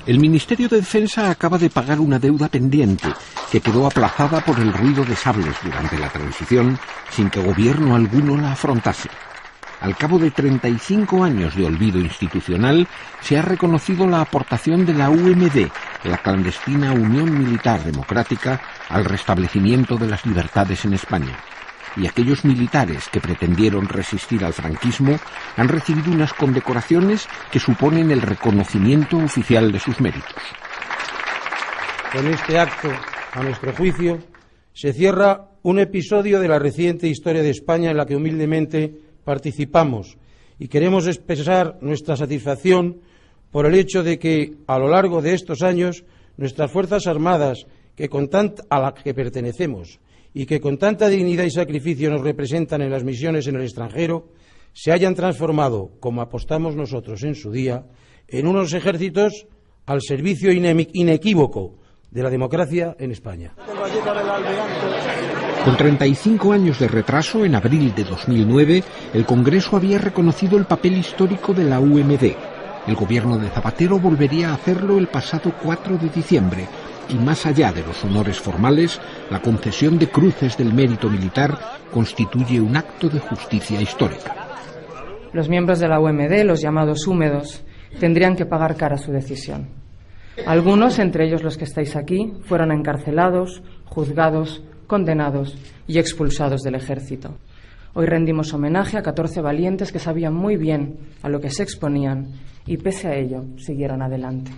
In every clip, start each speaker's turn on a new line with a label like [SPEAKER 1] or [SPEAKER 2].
[SPEAKER 1] El Ministerio de Defensa acaba de pagar una deuda pendiente que quedó aplazada por el ruido de sables durante la transición sin que gobierno alguno la afrontase. Al cabo de 35 años de olvido institucional, se ha reconocido la aportación de la UMD, la clandestina Unión Militar Democrática, al restablecimiento de las libertades en España. Y aquellos militares que pretendieron resistir al franquismo han recibido unas condecoraciones que suponen el reconocimiento oficial de sus méritos.
[SPEAKER 2] Con este acto, a nuestro juicio, se cierra un episodio de la reciente historia de España en la que humildemente participamos, y queremos expresar nuestra satisfacción por el hecho de que, a lo largo de estos años, nuestras Fuerzas Armadas, a las que pertenecemos, y que con tanta dignidad y sacrificio nos representan en las misiones en el extranjero, se hayan transformado, como apostamos nosotros en su día, en unos ejércitos al servicio inequívoco de la democracia en España.
[SPEAKER 1] Con 35 años de retraso, en abril de 2009, el Congreso había reconocido el papel histórico de la UMD. El gobierno de Zapatero volvería a hacerlo el pasado 4 de diciembre, y más allá de los honores formales, la concesión de cruces del mérito militar constituye un acto de justicia histórica.
[SPEAKER 3] Los miembros de la UMD, los llamados húmedos, tendrían que pagar cara a su decisión. Algunos, entre ellos los que estáis aquí, fueron encarcelados, juzgados, condenados y expulsados del ejército. Hoy rendimos homenaje a 14 valientes que sabían muy bien a lo que se exponían y, pese a ello, siguieron adelante.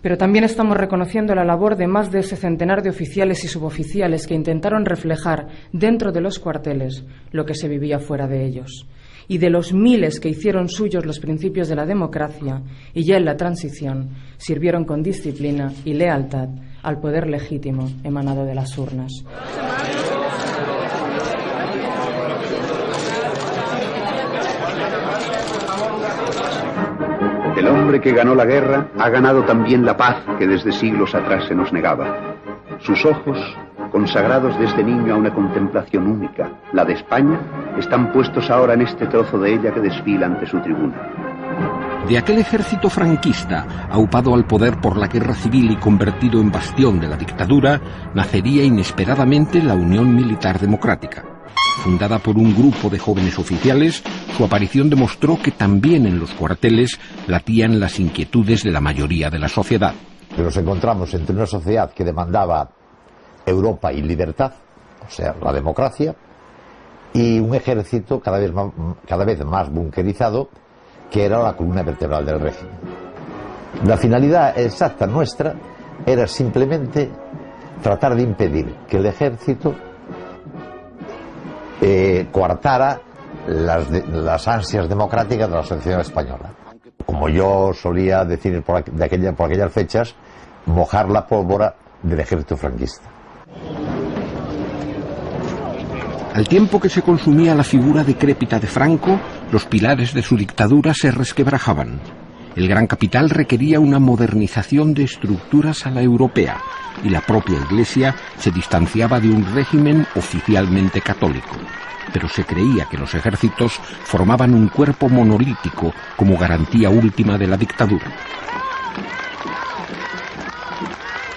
[SPEAKER 3] Pero también estamos reconociendo la labor de más de ese centenar de oficiales y suboficiales que intentaron reflejar dentro de los cuarteles lo que se vivía fuera de ellos, y de los miles que hicieron suyos los principios de la democracia y ya en la transición sirvieron con disciplina y lealtad al poder legítimo emanado de las urnas.
[SPEAKER 4] El hombre que ganó la guerra ha ganado también la paz que desde siglos atrás se nos negaba. Sus ojos, consagrados desde niño a una contemplación única, la de España, están puestos ahora en este trozo de ella que desfila ante su tribuna.
[SPEAKER 1] De aquel ejército franquista, aupado al poder por la guerra civil y convertido en bastión de la dictadura, nacería inesperadamente la Unión Militar Democrática. Fundada por un grupo de jóvenes oficiales, su aparición demostró que también en los cuarteles latían las inquietudes de la mayoría de la sociedad.
[SPEAKER 5] Nos encontramos entre una sociedad que demandaba Europa y libertad, o sea, la democracia, y un ejército cada vez más bunkerizado, que era la columna vertebral del régimen. La finalidad exacta nuestra era simplemente tratar de impedir que el ejército coartara las ansias democráticas de la sociedad española. Como yo solía decir por aquellas fechas, mojar la pólvora del ejército franquista.
[SPEAKER 1] Al tiempo que se consumía la figura decrépita de Franco, los pilares de su dictadura se resquebrajaban. El gran capital requería una modernización de estructuras a la europea, y la propia Iglesia se distanciaba de un régimen oficialmente católico. Pero se creía que los ejércitos formaban un cuerpo monolítico como garantía última de la dictadura.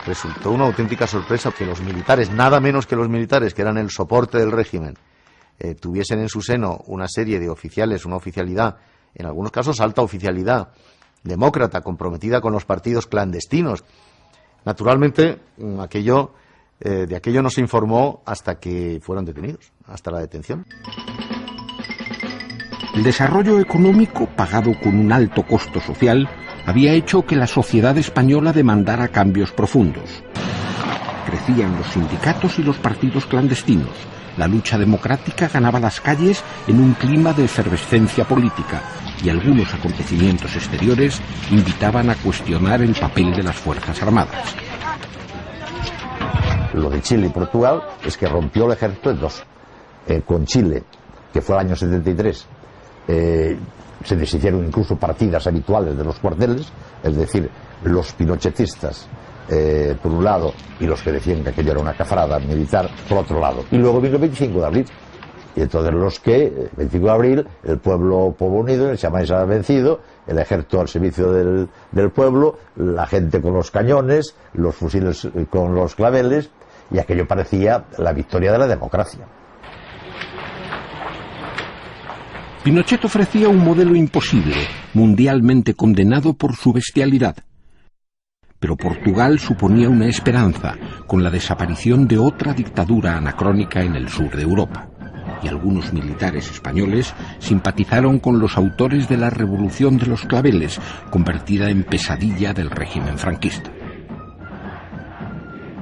[SPEAKER 6] Resultó una auténtica sorpresa que los militares, nada menos que los militares, que eran el soporte del régimen, tuviesen en su seno una serie de oficiales, una oficialidad, en algunos casos alta oficialidad, demócrata, comprometida con los partidos clandestinos. Naturalmente, de aquello no se informó hasta que fueron detenidos, hasta la detención.
[SPEAKER 1] El desarrollo económico, pagado con un alto costo social, había hecho que la sociedad española demandara cambios profundos. Crecían los sindicatos y los partidos clandestinos. La lucha democrática ganaba las calles en un clima de efervescencia política, y algunos acontecimientos exteriores invitaban a cuestionar el papel de las Fuerzas Armadas.
[SPEAKER 5] Lo de Chile y Portugal es que rompió el ejército en dos. Con Chile, que fue el año 73, se deshicieron incluso partidas habituales de los cuarteles, es decir, los pinochetistas por un lado y los que decían que aquello era una cafrada militar por otro lado. Y luego vino el 25 de abril, Y entonces los que, el 25 de abril, el pueblo unido, el chamán se ha vencido, el ejército al servicio del pueblo, la gente con los cañones, los fusiles con los claveles, y aquello parecía la victoria de la democracia.
[SPEAKER 1] Pinochet ofrecía un modelo imposible, mundialmente condenado por su bestialidad. Pero Portugal suponía una esperanza, con la desaparición de otra dictadura anacrónica en el sur de Europa. Y algunos militares españoles simpatizaron con los autores de la Revolución de los Claveles, convertida en pesadilla del régimen franquista.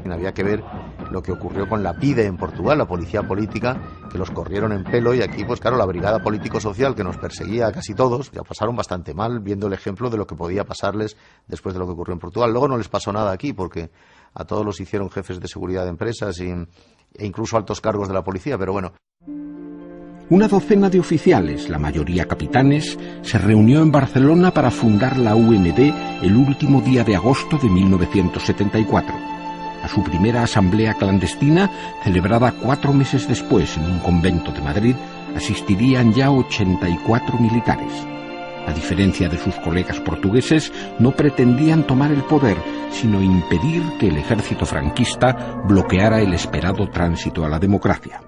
[SPEAKER 6] Había que ver lo que ocurrió con la PIDE en Portugal, la policía política, que los corrieron en pelo, y aquí, pues claro, la brigada político-social que nos perseguía a casi todos, ya pasaron bastante mal, viendo el ejemplo de lo que podía pasarles después de lo que ocurrió en Portugal. Luego no les pasó nada aquí, porque a todos los hicieron jefes de seguridad de empresas e incluso altos cargos de la policía, pero bueno.
[SPEAKER 1] Una docena de oficiales, la mayoría capitanes, se reunió en Barcelona para fundar la UMD el último día de agosto de 1974. A su primera asamblea clandestina, celebrada 4 meses después en un convento de Madrid, asistirían ya 84 militares. A diferencia de sus colegas portugueses, no pretendían tomar el poder, sino impedir que el ejército franquista bloqueara el esperado tránsito a la democracia.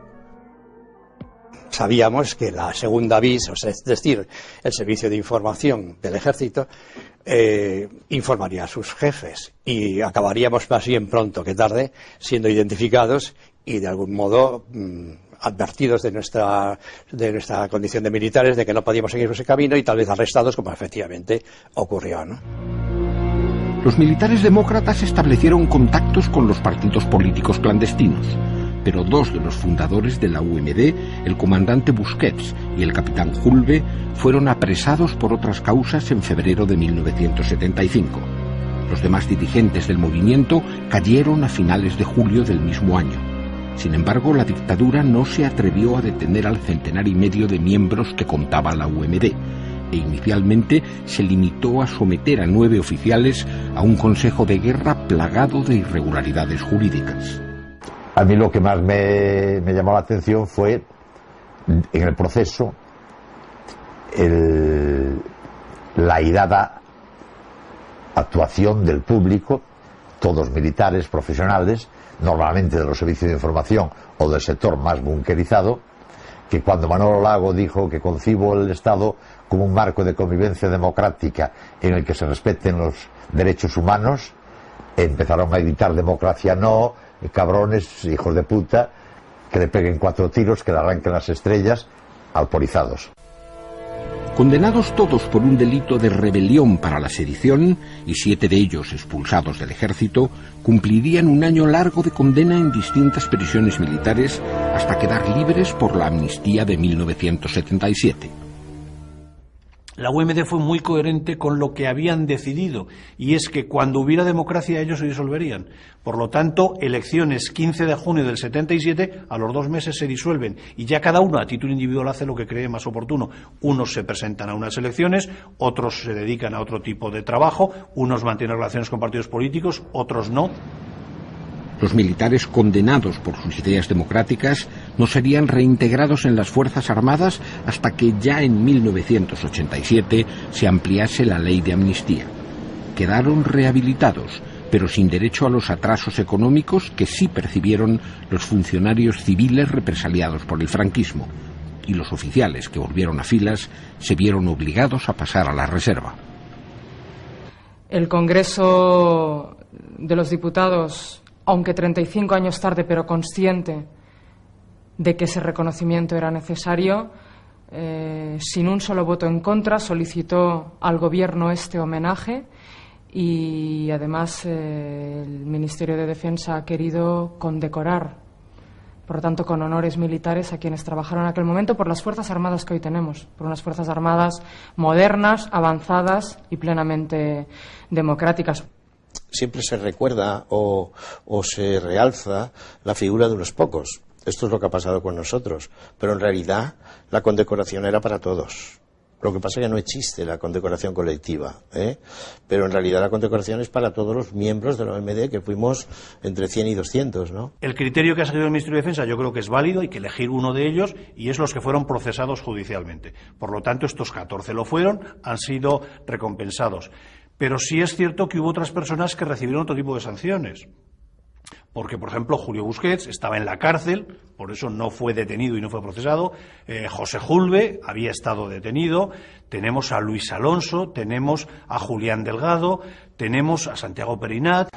[SPEAKER 7] Sabíamos que la segunda BIS, o sea, es decir, el servicio de información del ejército, informaría a sus jefes y acabaríamos más bien pronto que tarde siendo identificados y de algún modo advertidos de nuestra condición de militares, de que no podíamos seguir ese camino y tal vez arrestados, como efectivamente ocurrió, ¿no?
[SPEAKER 1] Los militares demócratas establecieron contactos con los partidos políticos clandestinos, pero 2 de los fundadores de la UMD, el comandante Busquets y el capitán Julve, fueron apresados por otras causas en febrero de 1975. Los demás dirigentes del movimiento cayeron a finales de julio del mismo año. Sin embargo, la dictadura no se atrevió a detener al 1,5 centenar de miembros que contaba la UMD, e inicialmente se limitó a someter a 9 oficiales a un consejo de guerra plagado de irregularidades jurídicas.
[SPEAKER 5] A mí lo que más me llamó la atención fue, en el proceso, la airada actuación del público, todos militares, profesionales, normalmente de los servicios de información o del sector más bunkerizado, que cuando Manolo Lago dijo que concibo el Estado como un marco de convivencia democrática en el que se respeten los derechos humanos, empezaron a gritar democracia no, cabrones, hijos de puta, que le peguen 4 tiros, que le arranquen las estrellas, alporizados.
[SPEAKER 1] Condenados todos por un delito de rebelión para la sedición, y 7 de ellos expulsados del ejército, cumplirían un año largo de condena en distintas prisiones militares hasta quedar libres por la amnistía de 1977.
[SPEAKER 2] La UMD fue muy coherente con lo que habían decidido, y es que cuando hubiera democracia ellos se disolverían. Por lo tanto, elecciones 15 de junio del 77, a los 2 meses se disuelven, y ya cada uno a título individual hace lo que cree más oportuno. Unos se presentan a unas elecciones, otros se dedican a otro tipo de trabajo, unos mantienen relaciones con partidos políticos, otros no.
[SPEAKER 1] Los militares condenados por sus ideas democráticas no serían reintegrados en las Fuerzas Armadas hasta que ya en 1987 se ampliase la ley de amnistía. Quedaron rehabilitados, pero sin derecho a los atrasos económicos que sí percibieron los funcionarios civiles represaliados por el franquismo, y los oficiales que volvieron a filas se vieron obligados a pasar a la reserva.
[SPEAKER 3] El Congreso de los Diputados, aunque 35 años tarde, pero consciente de que ese reconocimiento era necesario, sin un solo voto en contra, solicitó al Gobierno este homenaje y además el Ministerio de Defensa ha querido condecorar, por lo tanto, con honores militares a quienes trabajaron en aquel momento por las Fuerzas Armadas que hoy tenemos, por unas Fuerzas Armadas modernas, avanzadas y plenamente democráticas.
[SPEAKER 8] Siempre se recuerda o se realza la figura de unos pocos. Esto es lo que ha pasado con nosotros. Pero en realidad la condecoración era para todos. Lo que pasa es que no existe la condecoración colectiva, pero en realidad la condecoración es para todos los miembros de la OMD, que fuimos entre 100 y 200, ¿no?
[SPEAKER 9] El criterio que ha seguido el Ministerio de Defensa yo creo que es válido, hay que elegir uno de ellos, y es los que fueron procesados judicialmente. Por lo tanto, estos 14 lo fueron, han sido recompensados. Pero sí es cierto que hubo otras personas que recibieron otro tipo de sanciones. Porque, por ejemplo, Julio Busquets estaba en la cárcel, por eso no fue detenido y no fue procesado. José Julve había estado detenido. Tenemos a Luis Alonso, tenemos a Julián Delgado, tenemos a Santiago Perinat.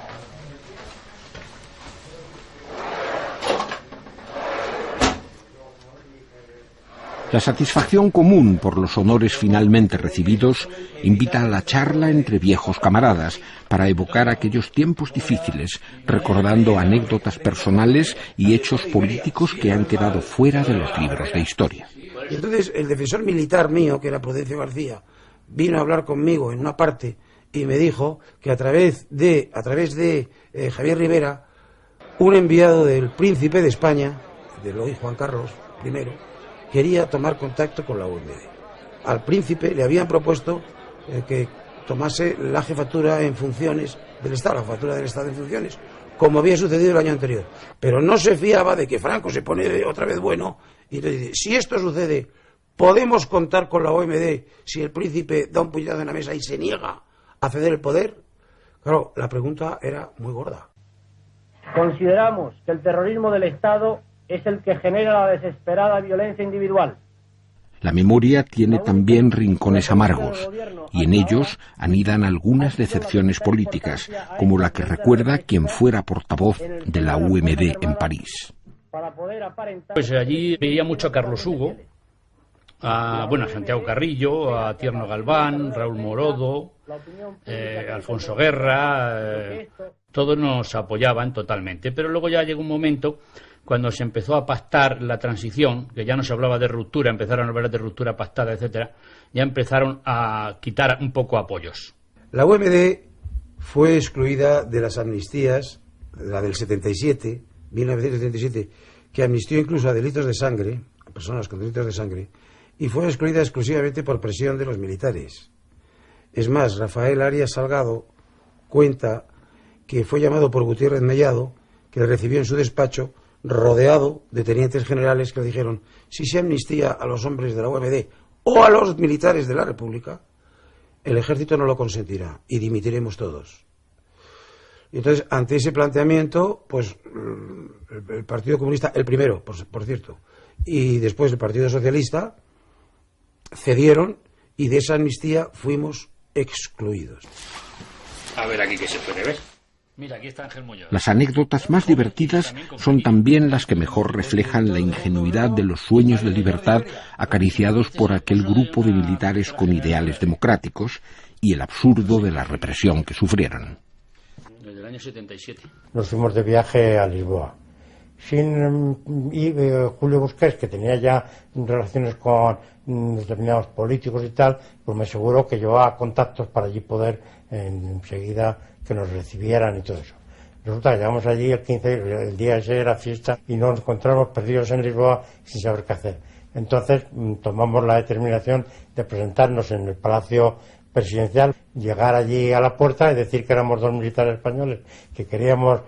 [SPEAKER 1] La satisfacción común por los honores finalmente recibidos invita a la charla entre viejos camaradas para evocar aquellos tiempos difíciles, recordando anécdotas personales y hechos políticos que han quedado fuera de los libros de historia.
[SPEAKER 2] Y entonces el defensor militar mío, que era Prudencio García, vino a hablar conmigo en una parte y me dijo que a través de Javier Rivera, un enviado del príncipe de España, del hoy Juan Carlos I, quería tomar contacto con la OMD. Al príncipe le habían propuesto que tomase la jefatura en funciones del Estado, la jefatura del Estado en funciones, como había sucedido el año anterior. Pero no se fiaba de que Franco se pone otra vez bueno y le dice, si esto sucede, ¿podemos contar con la OMD si el príncipe da un puñetazo en la mesa y se niega a ceder el poder? Claro, la pregunta era muy gorda.
[SPEAKER 10] Consideramos que el terrorismo del Estado es el que genera la desesperada violencia individual.
[SPEAKER 1] La memoria tiene también rincones amargos, y en ellos anidan algunas decepciones políticas, como la que recuerda quien fuera portavoz de la UMD en París.
[SPEAKER 11] Pues allí veía mucho a Carlos Hugo, a Santiago Carrillo, a Tierno Galván, Raúl Morodo, Alfonso Guerra, todos nos apoyaban totalmente, pero luego ya llegó un momento cuando se empezó a pactar la transición, que ya no se hablaba de ruptura, empezaron a hablar de ruptura pactada, etcétera, ya empezaron a quitar un poco apoyos.
[SPEAKER 2] La UMD fue excluida de las amnistías, la del 77, 1977, que amnistió incluso a delitos de sangre, a personas con delitos de sangre, y fue excluida exclusivamente por presión de los militares. Es más, Rafael Arias Salgado cuenta que fue llamado por Gutiérrez Mellado, que le recibió en su despacho, rodeado de tenientes generales que le dijeron, si se amnistía a los hombres de la UMD o a los militares de la República, el ejército no lo consentirá y dimitiremos todos. Y entonces, ante ese planteamiento, pues el Partido Comunista, el primero, por cierto, y después el Partido Socialista, cedieron y de esa amnistía fuimos excluidos.
[SPEAKER 11] A ver aquí qué se puede ver. Mira, aquí está Ángel Muñoz.
[SPEAKER 1] Las anécdotas más divertidas son también las que mejor reflejan la ingenuidad de los sueños de libertad acariciados por aquel grupo de militares con ideales democráticos y el absurdo de la represión que sufrieron.
[SPEAKER 11] Desde el año 77.
[SPEAKER 12] Nos fuimos de viaje a Lisboa. Julio Busquets, que tenía ya relaciones con determinados políticos y tal, pues me aseguró que llevaba contactos para allí poder enseguida que nos recibieran y todo eso. Resulta que llegamos allí el 15, el día ese era fiesta y nos encontramos perdidos en Lisboa sin saber qué hacer. Entonces tomamos la determinación de presentarnos en el Palacio Presidencial, llegar allí a la puerta y decir que éramos dos militares españoles, que queríamos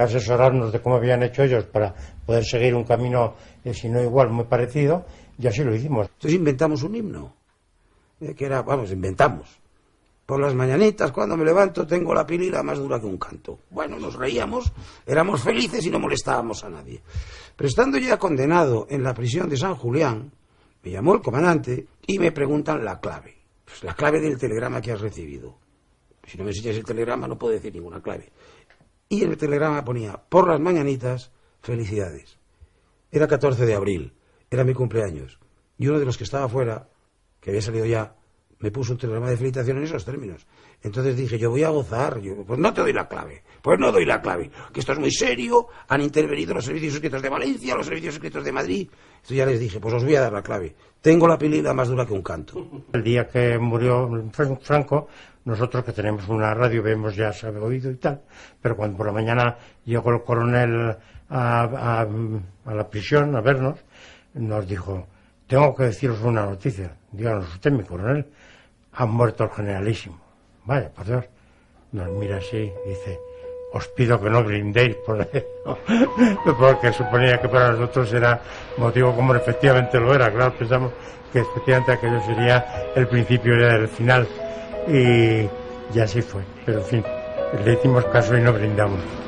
[SPEAKER 12] asesorarnos de cómo habían hecho ellos para poder seguir un camino, si no igual, muy parecido, y así lo hicimos.
[SPEAKER 2] Entonces inventamos un himno, que era, inventamos. Por las mañanitas, cuando me levanto, tengo la pilila más dura que un canto. Bueno, nos reíamos, éramos felices y no molestábamos a nadie. Pero estando ya condenado en la prisión de San Julián, me llamó el comandante y me preguntan la clave. Pues la clave del telegrama que has recibido. Si no me enseñas el telegrama no puedo decir ninguna clave. Y en el telegrama ponía, por las mañanitas, felicidades. Era 14 de abril, era mi cumpleaños. Y uno de los que estaba fuera, que había salido ya, me puso un telegrama de felicitación en esos términos. Entonces dije, yo voy a gozar. Pues no te doy la clave. Pues no doy la clave. Que esto es muy serio. Han intervenido los servicios secretos de Valencia, los servicios secretos de Madrid. Entonces ya les dije, pues os voy a dar la clave. Tengo la pilila más dura que un canto.
[SPEAKER 12] El día que murió Franco, nosotros que tenemos una radio, vemos ya se había oído y tal, pero cuando por la mañana llegó el coronel a la prisión a vernos, nos dijo, tengo que deciros una noticia. díganos usted, mi coronel, ha muerto el generalísimo. Vaya, por Dios. Nos mira así, dice, os pido que no brindéis por eso, porque suponía que para nosotros era motivo común. Efectivamente lo era, claro, pensamos que efectivamente aquello sería el principio y el final, y así fue, pero en fin, le hicimos caso y no brindamos.